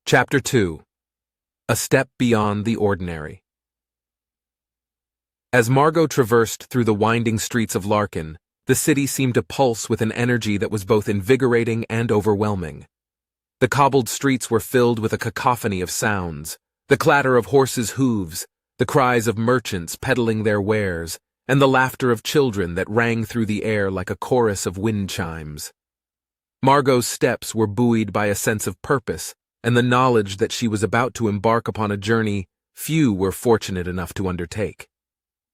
Chapter 2. A Step Beyond the Ordinary. As Margot traversed through the winding streets of Larkin, the city seemed to pulse with an energy that was both invigorating and overwhelming. The cobbled streets were filled with a cacophony of sounds, the clatter of horses' hooves, the cries of merchants peddling their wares, and the laughter of children that rang through the air like a chorus of wind chimes. Margot's steps were buoyed by a sense of purpose and the knowledge that she was about to embark upon a journey few were fortunate enough to undertake.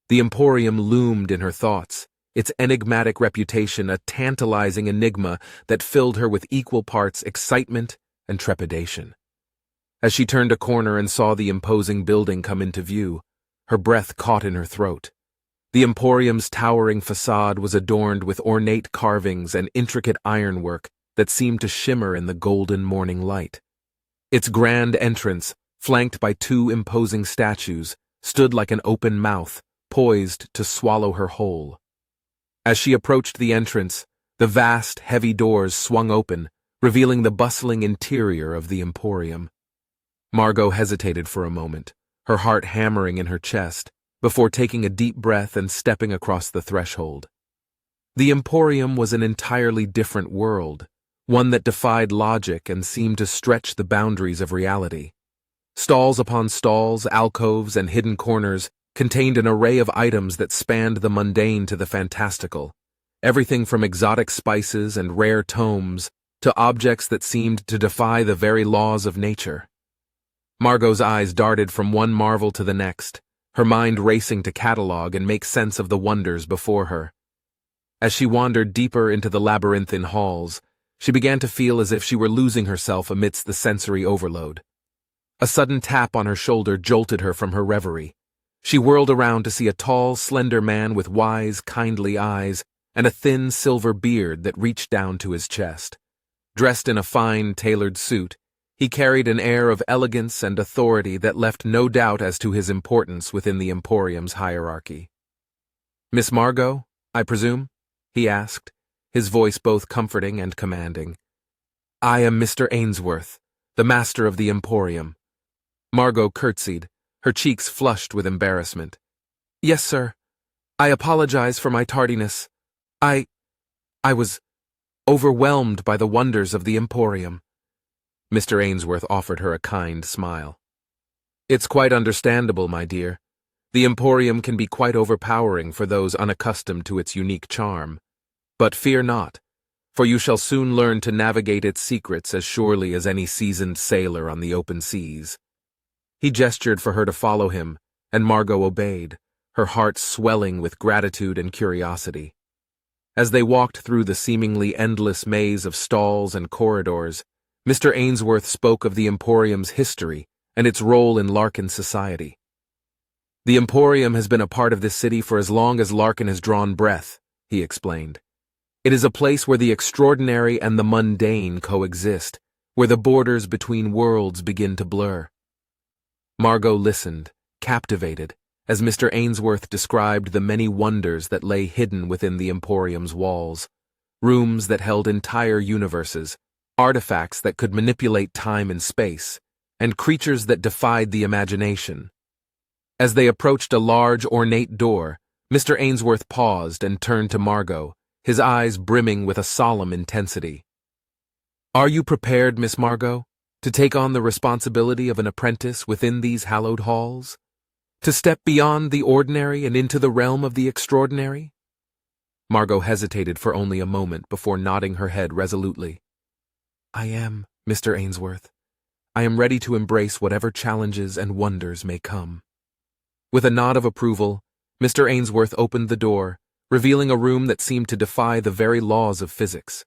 The Emporium loomed in her thoughts, its enigmatic reputation a tantalizing enigma that filled her with equal parts excitement and trepidation. As she turned a corner and saw the imposing building come into view, her breath caught in her throat. The Emporium's towering facade was adorned with ornate carvings and intricate ironwork that seemed to shimmer in the golden morning light. Its grand entrance, flanked by two imposing statues, stood like an open mouth, poised to swallow her whole. As she approached the entrance, the vast, heavy doors swung open, revealing the bustling interior of the Emporium. Margot hesitated for a moment, her heart hammering in her chest, before taking a deep breath and stepping across the threshold. The Emporium was an entirely different world, one that defied logic and seemed to stretch the boundaries of reality. Stalls upon stalls, alcoves, and hidden corners contained an array of items that spanned the mundane to the fantastical, everything from exotic spices and rare tomes to objects that seemed to defy the very laws of nature. Margot's eyes darted from one marvel to the next, her mind racing to catalog and make sense of the wonders before her. As she wandered deeper into the labyrinthine halls, she began to feel as if she were losing herself amidst the sensory overload. A sudden tap on her shoulder jolted her from her reverie. She whirled around to see a tall, slender man with wise, kindly eyes and a thin silver beard that reached down to his chest. Dressed in a fine, tailored suit, he carried an air of elegance and authority that left no doubt as to his importance within the Emporium's hierarchy. "Miss Margot, I presume?" he asked, his voice both comforting and commanding. "I am Mr. Ainsworth, the master of the Emporium." Margot curtsied, her cheeks flushed with embarrassment. "Yes, sir. I apologize for my tardiness. I was overwhelmed by the wonders of the Emporium." Mr. Ainsworth offered her a kind smile. "It's quite understandable, my dear. The Emporium can be quite overpowering for those unaccustomed to its unique charm. But fear not, for you shall soon learn to navigate its secrets as surely as any seasoned sailor on the open seas." He gestured for her to follow him, and Margot obeyed, her heart swelling with gratitude and curiosity. As they walked through the seemingly endless maze of stalls and corridors, Mr. Ainsworth spoke of the Emporium's history and its role in Larkin society. "The Emporium has been a part of this city for as long as Larkin has drawn breath," he explained. "It is a place where the extraordinary and the mundane coexist, where the borders between worlds begin to blur." Margot listened, captivated, as Mr. Ainsworth described the many wonders that lay hidden within the Emporium's walls, rooms that held entire universes, artifacts that could manipulate time and space, and creatures that defied the imagination. As they approached a large, ornate door, Mr. Ainsworth paused and turned to Margot, his eyes brimming with a solemn intensity. "Are you prepared, Miss Margot, to take on the responsibility of an apprentice within these hallowed halls? To step beyond the ordinary and into the realm of the extraordinary?" Margot hesitated for only a moment before nodding her head resolutely. "I am, Mr. Ainsworth. I am ready to embrace whatever challenges and wonders may come." With a nod of approval, Mr. Ainsworth opened the door, revealing a room that seemed to defy the very laws of physics.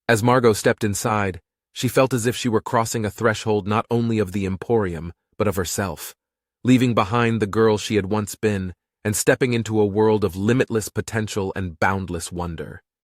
As Margot stepped inside, she felt as if she were crossing a threshold not only of the Emporium, but of herself, leaving behind the girl she had once been and stepping into a world of limitless potential and boundless wonder.